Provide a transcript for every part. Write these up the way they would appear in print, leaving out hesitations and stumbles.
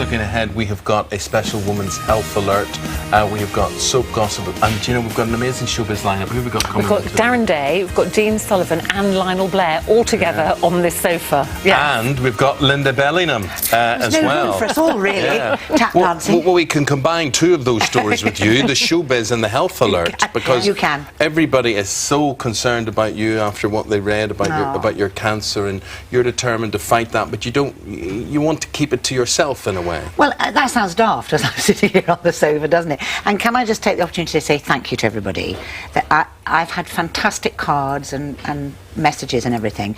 looking ahead, we have got a special woman's health alert. We have got soap gossip, and you know, we've got an amazing showbiz lineup. Who have we got coming? We've got Darren Day, we've got Dean Sullivan and Lionel Blair all together on this sofa. Yeah. And we've got Lynda Bellingham as no well. room for us all, really. Tap dancing. Well, we can combine two of those stories with you, the showbiz and the health alert, because you can. Everybody is so concerned about you after what they read about your cancer, and you're determined to fight that, but you want to keep it to yourself in a way. Well, that sounds daft as I'm sitting here on the sofa, doesn't it? And can I just take the opportunity to say thank you to everybody? That I've had fantastic cards and messages and everything.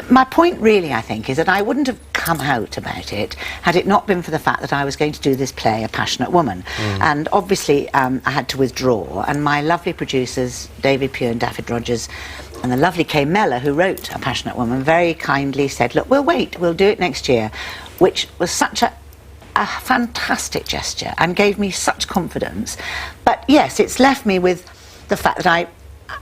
My point really, I think, is that I wouldn't have come out about it had it not been for the fact that I was going to do this play, A Passionate Woman. And obviously I had to withdraw, and my lovely producers, David Pugh and David Rogers, and the lovely Kay Mellor, who wrote A Passionate Woman, very kindly said, look, we'll wait, we'll do it next year, which was such a fantastic gesture and gave me such confidence. But yes, it's left me with the fact that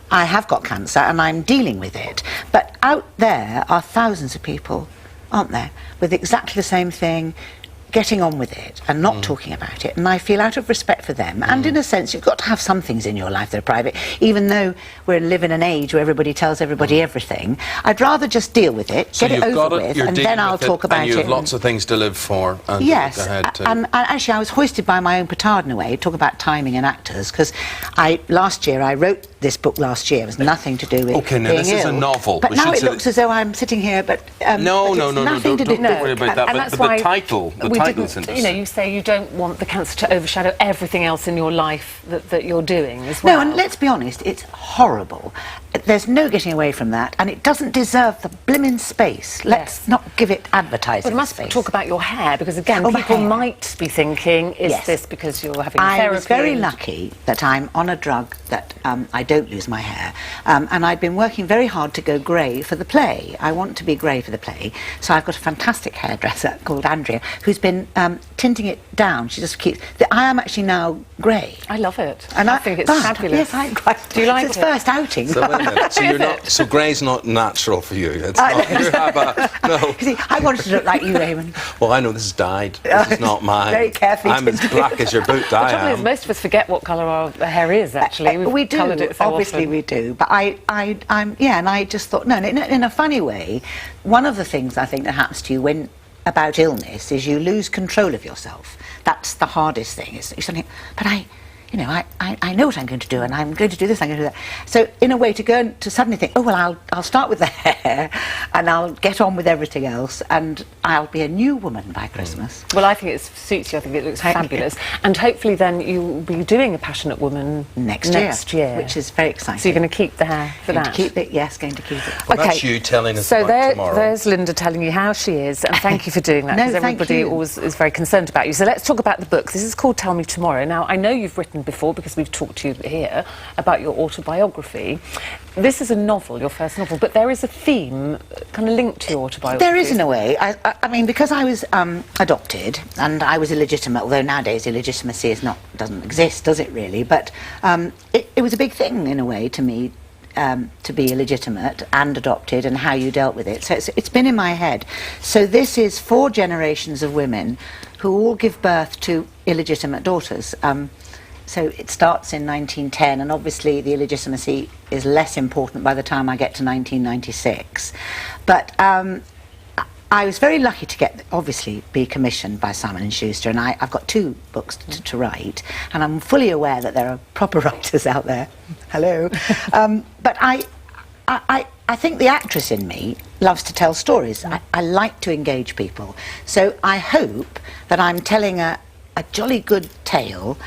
I have got cancer and I'm dealing with it. But out there are thousands of people, aren't there, with exactly the same thing, getting on with it and not talking about it. And I feel, out of respect for them, and in a sense, you've got to have some things in your life that are private, even though we live in an age where everybody tells everybody everything. I'd rather just deal with it, get it over with, and then I'll talk about it. And you have lots of things to live for. And yes, and actually I was hoisted by my own petard in a way, talk about timing and actors, because last year I wrote this book last year. It was nothing to do with okay, now this is a novel. But now it looks as though I'm sitting here, but no, don't worry about that. And but that's why the title, you know, you say you don't want the cancer to overshadow everything else in your life that you're doing as well. No, and let's be honest, it's horrible. There's no getting away from that, and it doesn't deserve the blimmin' space. Let's not give it advertising. But we must talk about your hair, because again, people might be thinking, is this because you're having therapy? I was very lucky that I'm on a drug that I don't lose my hair, and I've been working very hard to go grey for the play. I want to be grey for the play, so I've got a fantastic hairdresser called Andrea who's been tinting it down. She just keeps... I am actually now grey. I love it. And I think it's fabulous. Yes, I quite do. You like it? It's first outing. So, wait a minute. So you're not... So grey's not natural for you. It's not... You have no. See, I wanted to look like you, Raymond. Well, I know this is dyed. This is not mine. Very carefully. I'm as black as your boot. The trouble is, most of us forget what colour our hair is. Actually, we do. It so obviously, often. We do. But I'm yeah, and I just thought, no, in a funny way, one of the things I think that happens to you about illness is you lose control of yourself. That's the hardest thing. It's something, but I know what I'm going to do, and I'm going to do this, I'm going to do that. So, in a way, to go and to suddenly think, oh, well, I'll start with the hair, and I'll get on with everything else, and I'll be a new woman by Christmas. Well, I think it suits you. I think it looks fabulous. And hopefully then you'll be doing A Passionate Woman next year. Which is very exciting. So you're going to keep the hair for that? Going to keep it, yes, going to keep it. Well, that's you telling us about tomorrow. There's Lynda telling you how she is, and thank you for doing that, because everybody always is very concerned about you. So let's talk about the book. This is called Tell Me Tomorrow. Now, I know you've written before, because we've talked to you here about your autobiography. This is a novel, your first novel, but there is a theme kind of linked to your autobiography. There is, in a way. I mean, because I was adopted and I was illegitimate, although nowadays illegitimacy doesn't exist, does it really? But it was a big thing, in a way, to me, to be illegitimate and adopted, and how you dealt with it. So it's been in my head. So this is 4 generations of women who all give birth to illegitimate daughters. So it starts in 1910, and obviously the illegitimacy is less important by the time I get to 1996. But I was very lucky to be commissioned by Simon & Schuster, and I've got 2 books to write, and I'm fully aware that there are proper writers out there. Hello. But I think the actress in me loves to tell stories. I like to engage people. So I hope that I'm telling a jolly good tale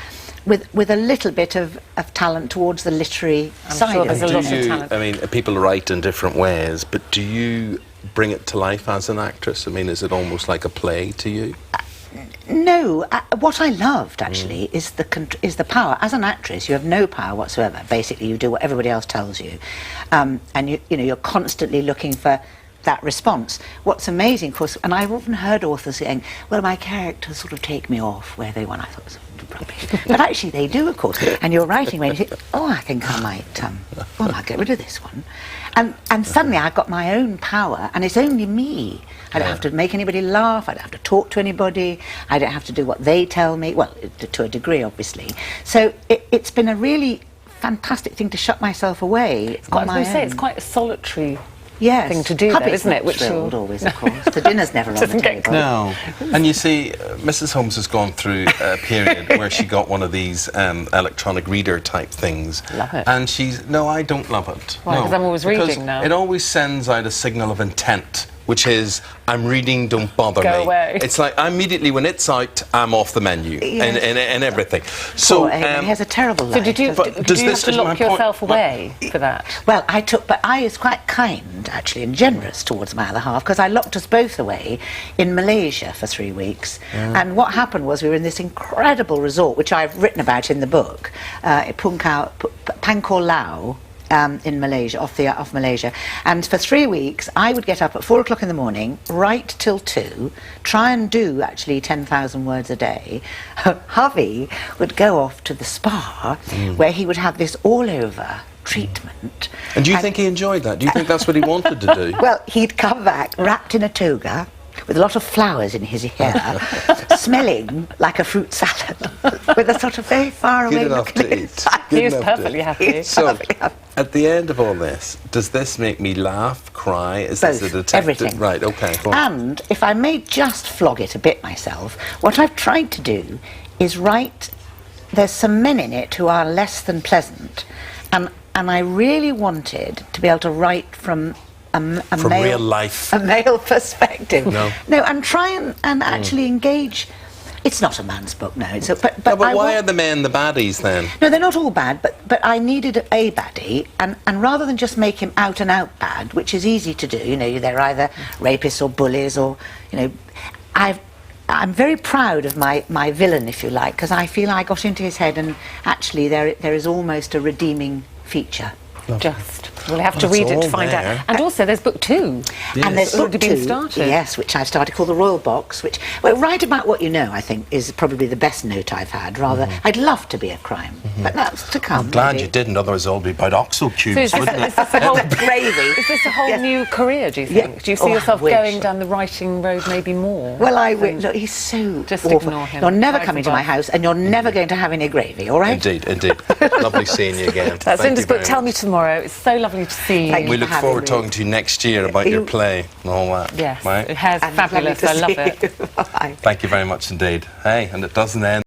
with a little bit of talent towards the literary side sure of there's it. a lot of talent. I mean, people write in different ways, but do you bring it to life as an actress? I mean, is it almost like a play to you? No, what I loved actually is the power. As an actress, you have no power whatsoever. Basically, you do what everybody else tells you, and you're constantly looking for that response. What's amazing, of course, and I've often heard authors saying, well, my characters sort of take me off where they want. I thought it was rubbish. But actually they do, of course. And you're writing when you think, oh, I think I might, I'll get rid of this one. And suddenly I've got my own power, and it's only me. I don't have to make anybody laugh, I don't have to talk to anybody, I don't have to do what they tell me, well, to a degree, obviously. So it's been a really fantastic thing to shut myself away. I was going to say, it's quite a solitary thing to do, Hubby's isn't it? Which thrilled always, of course. The dinner's never on the table. No. And you see, Mrs. Holmes has gone through a period where she got one of these electronic reader type things. Love it. And she's, no, I don't love it. Why? Because I'm always reading now. It always sends out a signal of intent, which is, I'm reading, don't bother me. Go away. It's like, immediately when it's out, I'm off the menu and everything. So he has a terrible life. So did you have to lock yourself away for that? Well, but I was quite kind, actually, and generous towards my other half, because I locked us both away in Malaysia for 3 weeks. And what happened was we were in this incredible resort, which I've written about in the book, Pangkor Lao, in Malaysia, off Malaysia, and for 3 weeks I would get up at 4 o'clock in the morning, write till 2, try and do actually 10,000 words a day. Hubby would go off to the spa where he would have this all-over treatment. And do you think he enjoyed that? Do you think that's what he wanted to do? Well, he'd come back wrapped in a toga, with a lot of flowers in his hair, smelling like a fruit salad, with a sort of very far away look in his eyes. He was perfectly happy. So, at the end of all this, does this make me laugh, cry? Is Both, this a detective? everything. Right, okay. And if I may just flog it a bit myself, what I've tried to do is write, there's some men in it who are less than pleasant, and I really wanted to be able to write from from male, real life. a male perspective. No, and try and actually engage. It's not a man's book, no. It's but why are the men the baddies then? No, they're not all bad, but I needed a baddie, and rather than just make him out and out bad, which is easy to do, you know, they're either rapists or bullies or, you know, I'm very proud of my villain, if you like, because I feel I got into his head, and actually there is almost a redeeming feature. Just. We'll have to read it to find out. And also, there's book 2. Yes. And there's book 2, been started. Yes, which I've started, called The Royal Box, which, well, write about what you know, I think, is probably the best note I've had. Rather, I'd love to be a crime, but that's to come. I'm glad you didn't, otherwise it'll be about oxo cubes, So wouldn't it? Is this a whole gravy? Is this a whole new career, do you think? Yeah. Do you see yourself going down the writing road maybe more? Well, I will. Look, he's so just awful. Ignore him. You're never coming to my house, and you're never going to have any gravy, all right? Indeed. Lovely seeing you again. That's Lynda's book, Tell Me Tomorrow. It's so lovely to see you. We look forward to talking to you next year about your play and all that. Yes, right? it has fabulous. I love it. Bye. Thank you very much indeed. Hey, and it doesn't end.